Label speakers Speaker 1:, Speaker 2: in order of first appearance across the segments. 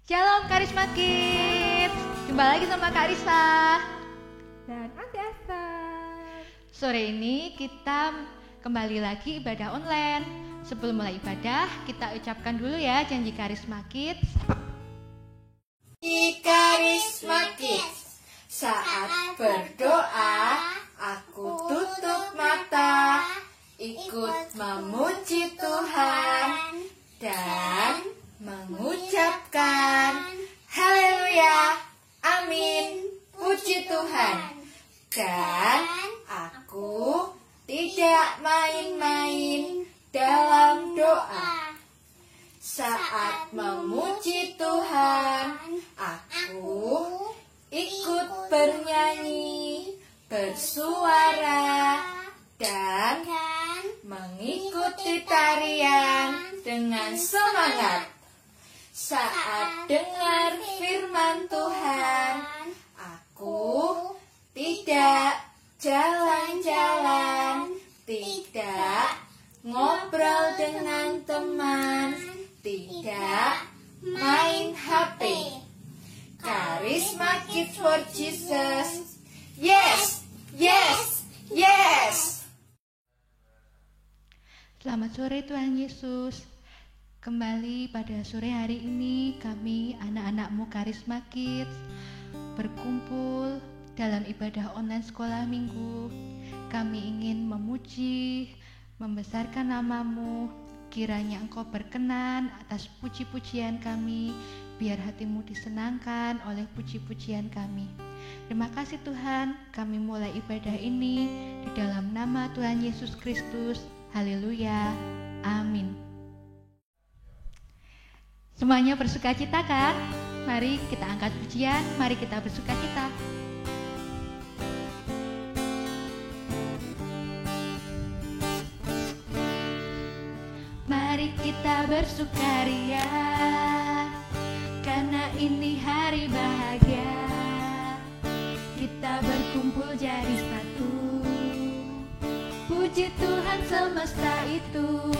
Speaker 1: Shalom Karisma Kids. Jumpa lagi sama Kak Risa
Speaker 2: dan Ante Esther.
Speaker 1: Sore ini kita kembali lagi ibadah online. Sebelum mulai ibadah, kita ucapkan dulu ya janji Karisma Kids.
Speaker 3: Di Karisma Kids, saat berdoa, aku tutup mata, ikut memuji Tuhan, dan mengucapkan haleluya, amin, puji Tuhan. Dan aku tidak main-main dalam doa. Saat memuji Tuhan, aku ikut bernyanyi, bersuara, dan mengikuti tarian dengan semangat. Saat dengar firman Tuhan, aku tidak jalan-jalan, tidak ngobrol dengan teman, tidak main HP. Karisma Kids for Jesus. Yes, yes, yes.
Speaker 1: Selamat sore Tuhan Yesus. Kembali pada sore hari ini kami anak-anakmu Karisma Kids berkumpul dalam ibadah online sekolah minggu. Kami ingin memuji, membesarkan namamu. Kiranya engkau berkenan atas puji-pujian kami, biar hatimu disenangkan oleh puji-pujian kami. Terima kasih Tuhan, kami mulai ibadah ini di dalam nama Tuhan Yesus Kristus. Haleluya, amin. Semuanya bersukacita kan? Mari kita angkat pujian, mari kita bersukacita. Mari kita bersukaria, karena ini hari bahagia. Kita berkumpul jadi satu, puji Tuhan semesta itu.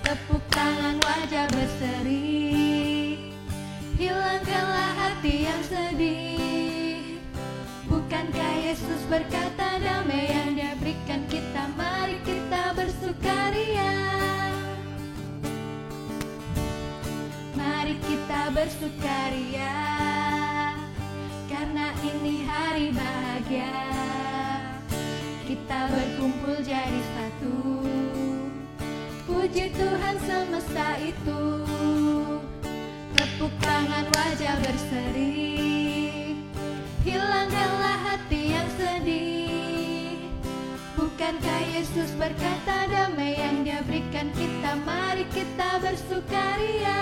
Speaker 1: Tepuk tangan, wajah berseri, hilangkanlah hati yang sedih. Bukankah Yesus berkata damai yang Dia berikan kita? Mari kita bersukaria. Mari kita bersukaria, karena ini hari bahagia. Kita berkumpul jadi satu, puji Tuhan semesta itu. Tepuk tangan, wajah berseri, hilangkanlah hati yang sedih. Bukankah Yesus berkata damai yang Dia berikan kita? Mari kita bersukaria.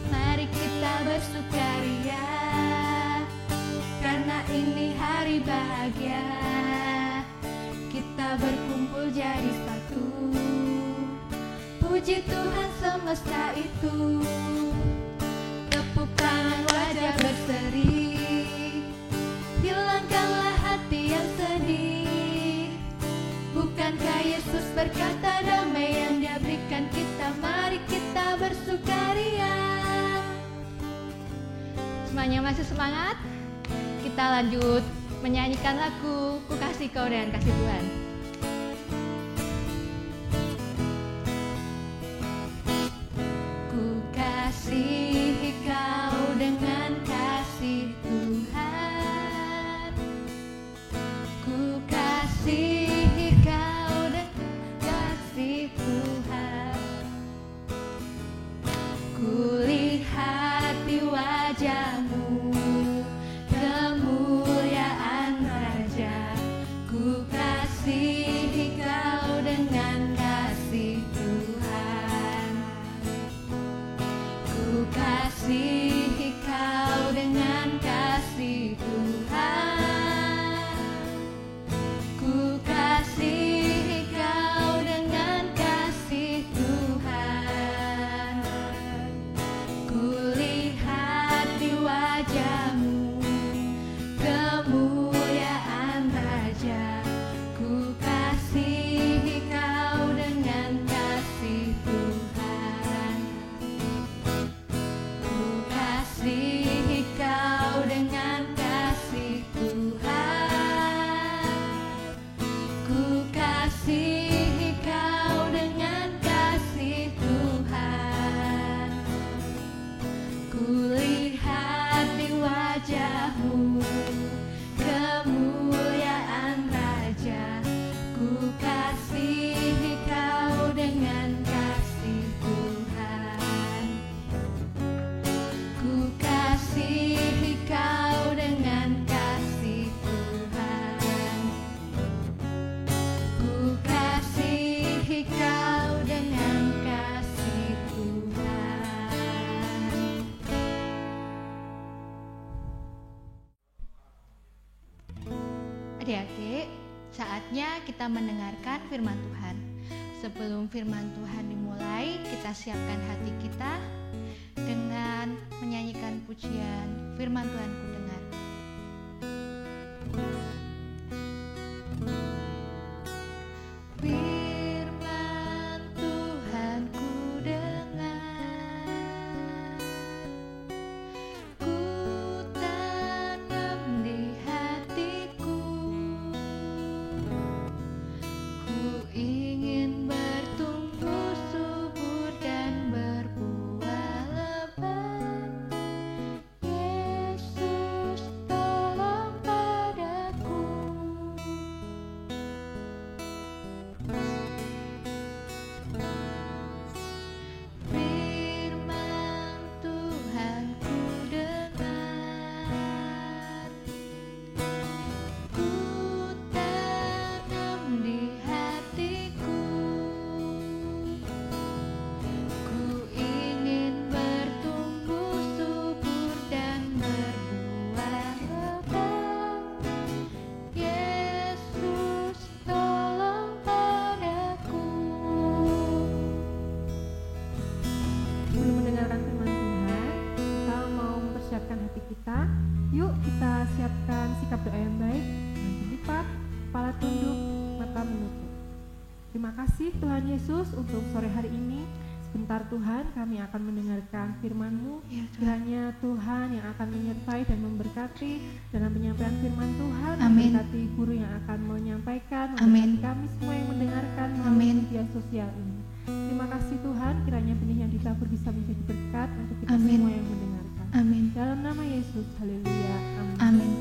Speaker 1: Mari kita bersukaria, karena ini hari bahagia. Kita berkumpul jadi satu, puji Tuhan semesta itu. Tepuk tangan, wajah berseri, hilangkanlah hati yang sedih. Bukankah Yesus berkata damai yang Dia berikan kita? Mari kita bersukaria. Semuanya masih semangat? Kita lanjut menyanyikan lagu Ku Kasih Kau dengan Kasih Tuhan. Ku kasih kau dengan kasih Tuhan, ku kasih kau dengan kasih Tuhan. Ku lihat di wajahmu kemuliaan Raja. Ku kasih Saatnya kita mendengarkan firman Tuhan. Sebelum firman Tuhan dimulai, kita siapkan hati kita dengan menyanyikan pujian firman Tuhan ku dengar. Firman Tuhan ku dengar, ku tanam di hatiku, ku ingin bertumbuh subur dan berbuah lebat. Yesus tolong padaku. Firman Tuhan ku dengar, ku tanam di hatiku, ku ingin bertumbuh subur dan berbuah lebat. Yesus tolong padaku.
Speaker 2: Sebelum mendengarkan firman Tuhan, kita mau mempersiapkan hati kita. Yuk kita siapkan sikap doa yang baik, tangan lipat, kepala tunduk, mata menutup. Terima kasih Tuhan Yesus untuk sore hari ini. Sebentar Tuhan, kami akan mendengarkan firman-Mu.
Speaker 1: Ya, Tuhan.
Speaker 2: Kiranya Tuhan yang akan menyertai dan memberkati dalam penyampaian firman Tuhan.
Speaker 1: Amin.
Speaker 2: Memberkati guru yang akan menyampaikan,
Speaker 1: Amin.
Speaker 2: memberkati kami semua yang mendengarkan
Speaker 1: Amin.
Speaker 2: melalui media sosial ini. Terima kasih Tuhan, kiranya benih yang ditabur bisa menjadi berkat untuk kita
Speaker 1: Amin.
Speaker 2: semua yang mendengarkan.
Speaker 1: Amin.
Speaker 2: Dalam nama Yesus, haleluya, amin.
Speaker 1: Amin.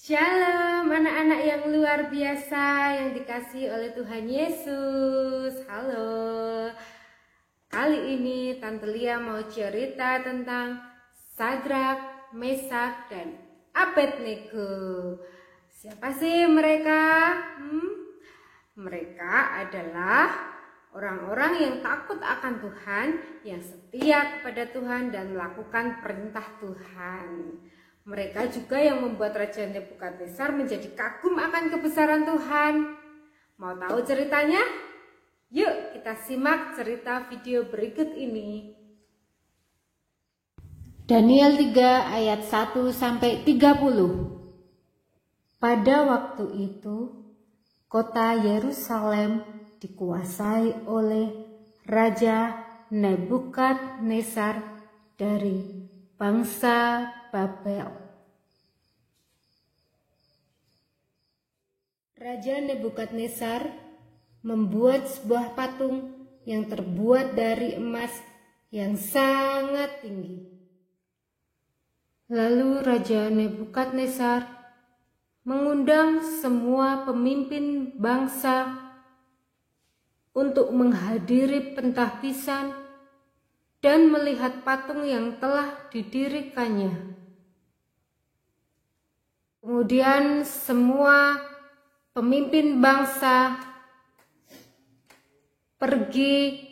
Speaker 4: Shalom anak-anak yang luar biasa yang dikasihi oleh Tuhan Yesus. Halo. Kali ini Tante Lia mau cerita tentang Sadrak, Mesak, dan Abednego. Siapa sih mereka? Mereka adalah orang-orang yang takut akan Tuhan, yang setia kepada Tuhan dan melakukan perintah Tuhan. Mereka juga yang membuat Raja Nebukadnezar menjadi kagum akan kebesaran Tuhan. Mau tahu ceritanya? Yuk kita simak cerita video berikut ini. Daniel 3 ayat 1-30. Pada waktu itu, kota Yerusalem dikuasai oleh Raja Nebukadnezar dari bangsa Babel. Raja Nebukadnezar membuat sebuah patung yang terbuat dari emas yang sangat tinggi. Lalu Raja Nebukadnezar mengundang semua pemimpin bangsa untuk menghadiri pentahbisan dan melihat patung yang telah didirikannya. Kemudian semua pemimpin bangsa pergi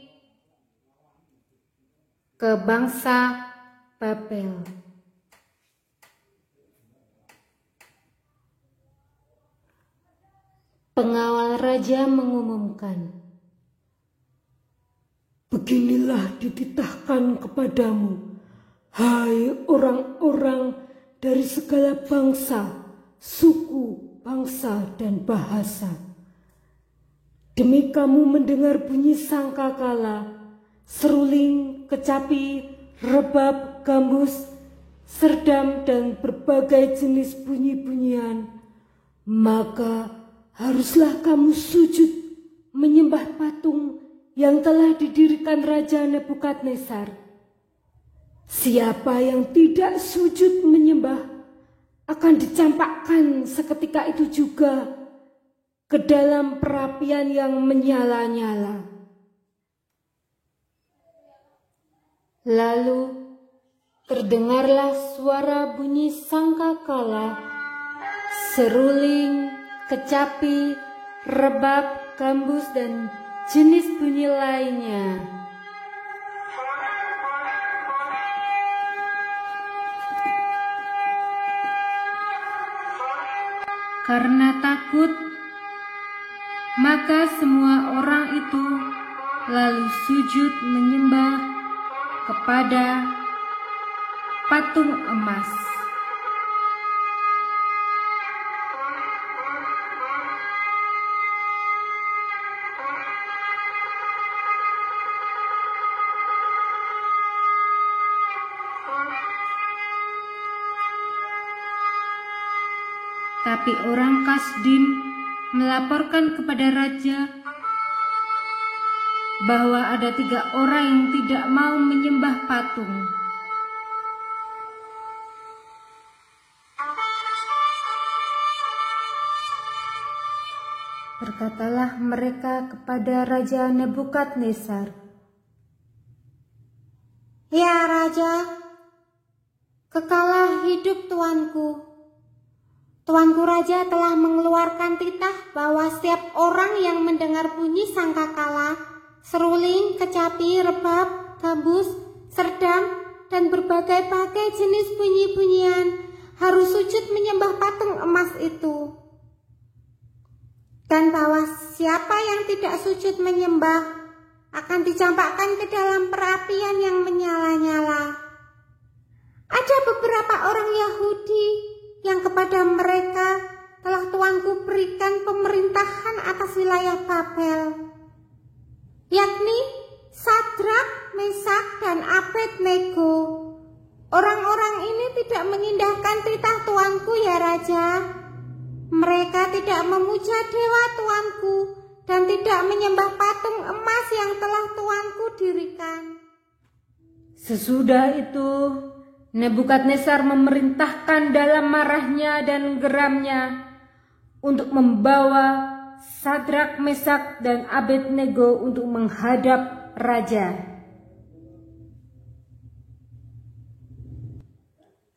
Speaker 4: ke bangsa Babel. Pengawal raja mengumumkan, "Beginilah dititahkan kepadamu, hai orang-orang dari segala bangsa, suku,
Speaker 5: bangsa dan bahasa. Demi kamu mendengar bunyi sangkakala, seruling, kecapi, rebab, gambus, serdam, dan berbagai jenis bunyi-bunyian, maka haruslah kamu sujud menyembah patung yang telah didirikan Raja Nebukadnezar. Siapa yang tidak sujud menyembah akan dicampakkan seketika itu juga ke dalam perapian yang menyala-nyala. Lalu terdengarlah suara bunyi sangkakala, seruling, kecapi, rebab, gambus, dan jenis bunyi lainnya.
Speaker 4: Karena takut, maka semua orang itu lalu sujud menyembah kepada patung emas. Tapi orang Kasdim melaporkan kepada raja bahwa ada 3 orang yang tidak mau menyembah patung. Berkatalah mereka kepada Raja Nebukadnezar,
Speaker 6: "Ya Raja, kekalah hidup tuanku. Tuanku Raja telah mengeluarkan titah bahwa setiap orang yang mendengar bunyi sangkakala, seruling, kecapi, rebab, gambus, serdam, dan berbagai-bagai jenis bunyi-bunyian harus sujud menyembah patung emas itu. Dan bahwa siapa yang tidak sujud menyembah akan dicampakkan ke dalam perapian yang menyala-nyala. Ada beberapa orang Yahudi yang kepada mereka telah tuanku berikan pemerintahan atas wilayah Babel, yakni Sadrak, Mesak, dan Abednego. Orang-orang ini tidak mengindahkan titah tuanku ya Raja. Mereka tidak memuja dewa tuanku dan tidak menyembah patung emas yang telah tuanku dirikan."
Speaker 4: Sesudah itu Nebukadnezar memerintahkan dalam marahnya dan geramnya untuk membawa Sadrak, Mesak, dan Abednego untuk menghadap raja.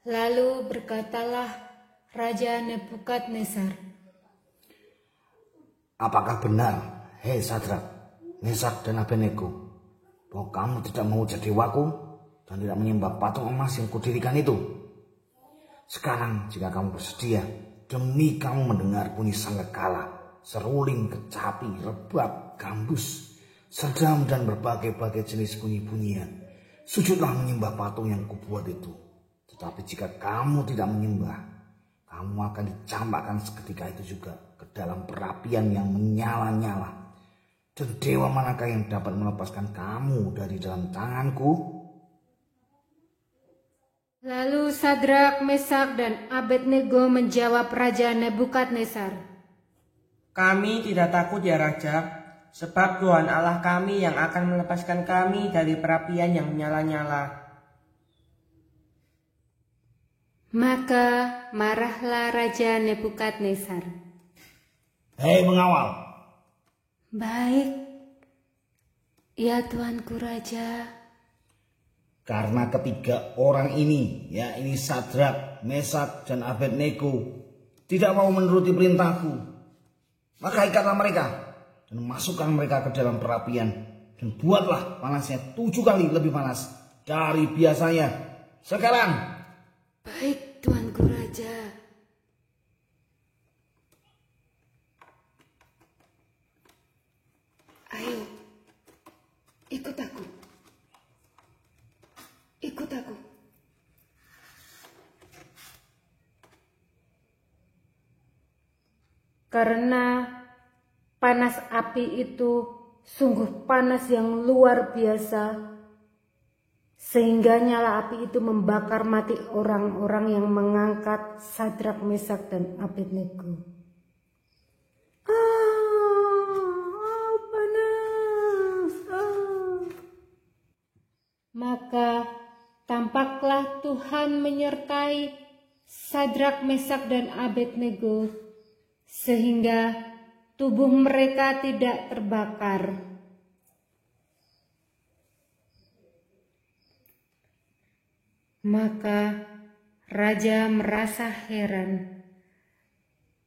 Speaker 5: Lalu berkatalah Raja Nebukadnezar,
Speaker 7: "Apakah benar, hei Sadrak, Mesak, dan Abednego, bahwa kamu tidak memuja dewaku dan tidak menyembah patung emas yang kudirikan itu? Sekarang jika kamu bersedia, demi kamu mendengar bunyi sangkakala, seruling, kecapi, rebab, gambus, serdam, dan berbagai-bagai jenis bunyi-bunyian, sujudlah menyembah patung yang kubuat itu. Tetapi jika kamu tidak menyembah, kamu akan dicampakkan seketika itu juga ke dalam perapian yang menyala-nyala. Dan dewa manakah yang dapat melepaskan kamu dari dalam tanganku?"
Speaker 4: Lalu Sadrak, Mesak, dan Abednego menjawab Raja Nebukadnezar,
Speaker 8: "Kami tidak takut ya Raja, sebab Tuhan Allah kami yang akan melepaskan kami dari perapian yang menyala-nyala."
Speaker 4: Maka marahlah Raja Nebukadnezar.
Speaker 7: "Hei pengawal,
Speaker 5: "Baik, ya tuanku Raja."
Speaker 7: karena ketiga orang ini, ya ini Sadrak, Mesak, dan Abednego, tidak mau menuruti perintahku, maka ikatlah mereka dan masukkan mereka ke dalam perapian, dan buatlah panasnya 7 kali lebih panas dari biasanya. Sekarang."
Speaker 5: "Baik tuanku Raja." "Ayo, ikut aku. Ikut aku."
Speaker 4: karena panas api itu sungguh panas yang luar biasa, sehingga nyala api itu membakar mati orang-orang yang mengangkat Sadrak, Mesak, dan Abednego. Panas. Maka tampaklah Tuhan menyertai Sadrak, Mesak, dan Abednego, sehingga tubuh mereka tidak terbakar. Maka raja merasa heran,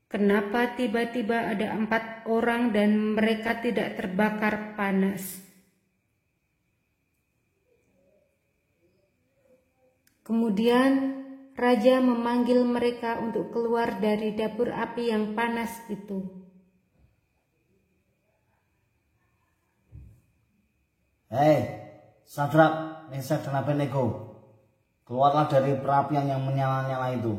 Speaker 4: kenapa tiba-tiba ada 4 orang dan mereka tidak terbakar panas. Kemudian raja memanggil mereka untuk keluar dari dapur api yang panas itu.
Speaker 7: Hei, Sadrak, Mesak, dan Abednego, keluarlah dari perapian yang menyala-nyala itu.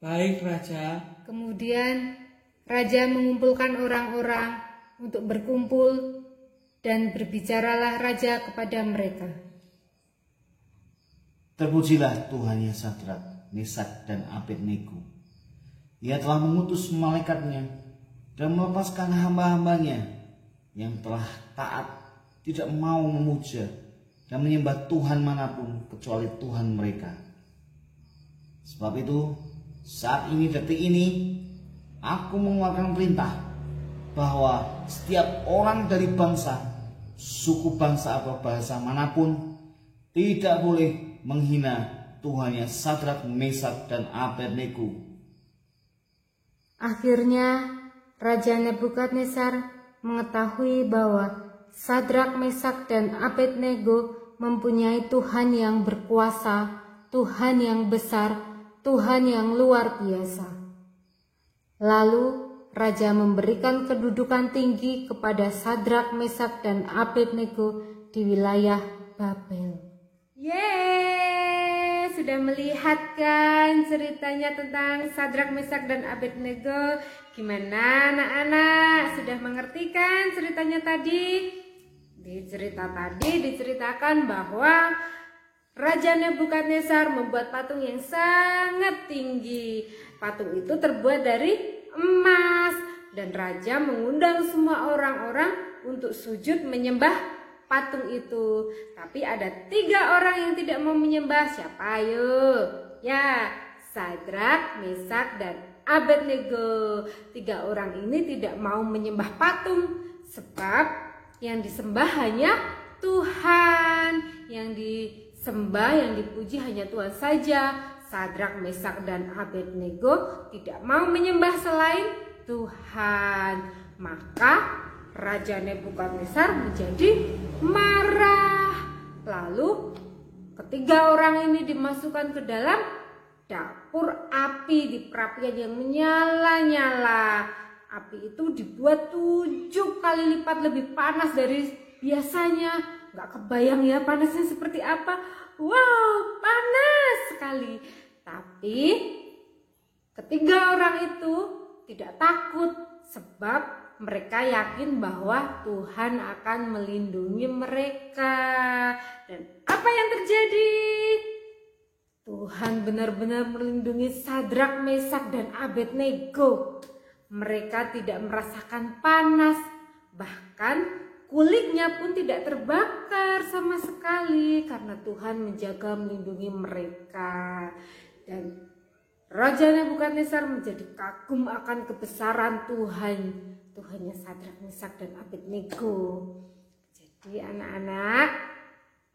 Speaker 8: Baik, Raja.
Speaker 4: Kemudian raja mengumpulkan orang-orang untuk berkumpul, dan berbicaralah raja kepada mereka.
Speaker 7: Terpujilah Tuhannya Sadrak, Mesak, dan Abednego. Ia telah mengutus malaikatnya dan melepaskan hamba-hambanya yang telah taat, tidak mau memuja dan menyembah Tuhan manapun kecuali Tuhan mereka. Sebab itu, saat ini, detik ini, aku mengeluarkan perintah bahwa setiap orang dari bangsa, suku bangsa atau bahasa manapun tidak boleh menghina Tuhannya Sadrak, Mesak, dan Abednego.
Speaker 4: Akhirnya Raja Nebukadnezar mengetahui bahwa Sadrak, Mesak, dan Abednego mempunyai Tuhan yang berkuasa, Tuhan yang besar, Tuhan yang luar biasa. Lalu Raja memberikan kedudukan tinggi kepada Sadrak, Mesak, dan Abednego di wilayah Babel. Yeay, sudah melihat kan ceritanya tentang Sadrak, Mesak, dan Abednego? Gimana anak-anak? Sudah mengerti kan ceritanya tadi? Di cerita tadi diceritakan bahwa Raja Nebukadnezar membuat patung yang sangat tinggi. Patung itu terbuat dari emas, dan raja mengundang semua orang-orang untuk sujud menyembah patung itu. Tapi ada 3 orang yang tidak mau menyembah. Siapa ayo? Ya, Sadrak, Mesak, dan Abednego. 3 orang ini tidak mau menyembah patung, sebab yang disembah hanya Tuhan. Yang disembah, yang dipuji hanya Tuhan saja. Sadrak, Mesak, dan Abednego tidak mau menyembah selain Tuhan. Maka Raja Nebukadnezar menjadi marah. Lalu ketiga orang ini dimasukkan ke dalam dapur api di perapian yang menyala-nyala. Api itu dibuat 7 kali lipat lebih panas dari biasanya. Gak kebayang ya panasnya seperti apa. Wow, panas sekali. Tapi ketiga orang itu tidak takut, sebab mereka yakin bahwa Tuhan akan melindungi mereka. Dan apa yang terjadi? Tuhan benar-benar melindungi Sadrak, Mesak, dan Abednego. Mereka tidak merasakan panas, bahkan kulitnya pun tidak terbakar sama sekali karena Tuhan menjaga melindungi mereka. Dan Raja Nebukadnezar menjadi kagum akan kebesaran Tuhan, Tuhannya Sadrak, Mesak, dan Abednego. Jadi anak-anak,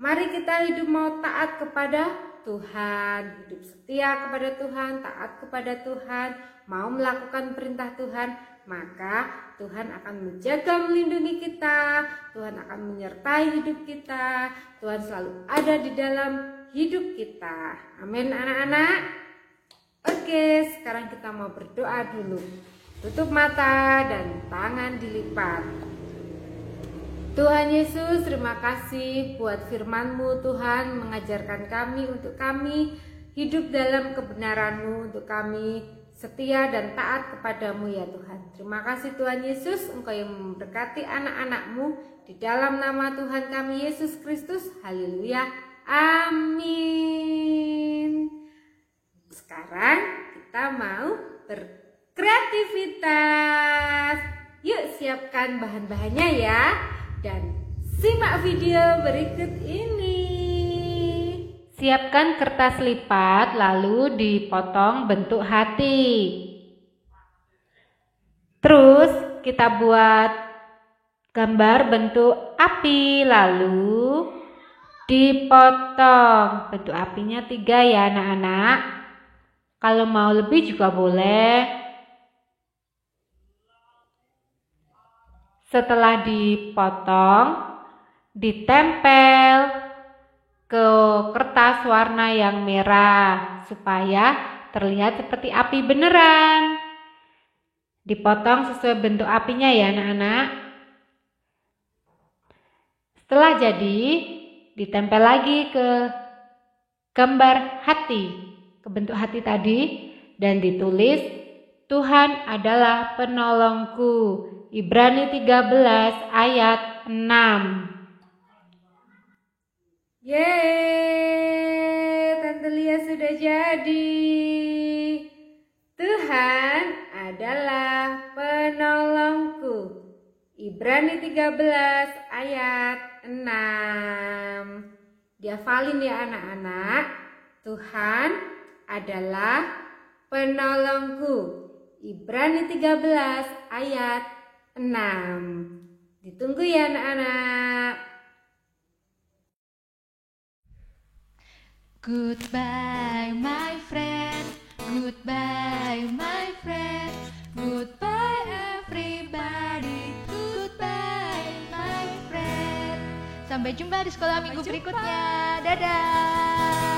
Speaker 4: mari kita hidup mau taat kepada Tuhan, hidup setia kepada Tuhan, taat kepada Tuhan, mau melakukan perintah Tuhan, maka Tuhan akan menjaga melindungi kita, Tuhan akan menyertai hidup kita, Tuhan selalu ada di dalam hidup kita. Amin anak-anak. Oke, sekarang kita mau berdoa dulu. Tutup mata dan tangan dilipat. Tuhan Yesus, terima kasih buat firman-Mu Tuhan, mengajarkan kami untuk kami hidup dalam kebenaran-Mu, untuk kami setia dan taat kepadamu ya Tuhan. Terima kasih Tuhan Yesus, Engkau yang memberkati anak-anak-Mu di dalam nama Tuhan kami Yesus Kristus. Haleluya. Amin. Sekarang kita mau berkreativitas. Yuk siapkan bahan-bahannya ya. Dan simak video berikut ini. Siapkan kertas lipat lalu dipotong bentuk hati. Terus kita buat gambar bentuk api lalu dipotong. Bentuk apinya 3 ya anak-anak. Kalau mau lebih juga boleh. Setelah dipotong, ditempel ke kertas warna yang merah supaya terlihat seperti api beneran. Dipotong sesuai bentuk apinya ya anak-anak. Setelah jadi, ditempel lagi ke gambar hati, ke bentuk hati tadi, dan ditulis Tuhan adalah penolongku. Ibrani 13 ayat 6. Yeay, Tante Lia sudah jadi. Tuhan adalah penolongku. Ibrani 13 ayat 6. Dihafalin ya anak-anak. Tuhan adalah penolongku. Ibrani 13 ayat 6. Ditunggu ya anak-anak.
Speaker 1: Goodbye my friend, goodbye my friend, goodbye everybody, goodbye my friend. Sampai jumpa di sekolah minggu berikutnya. Dadah.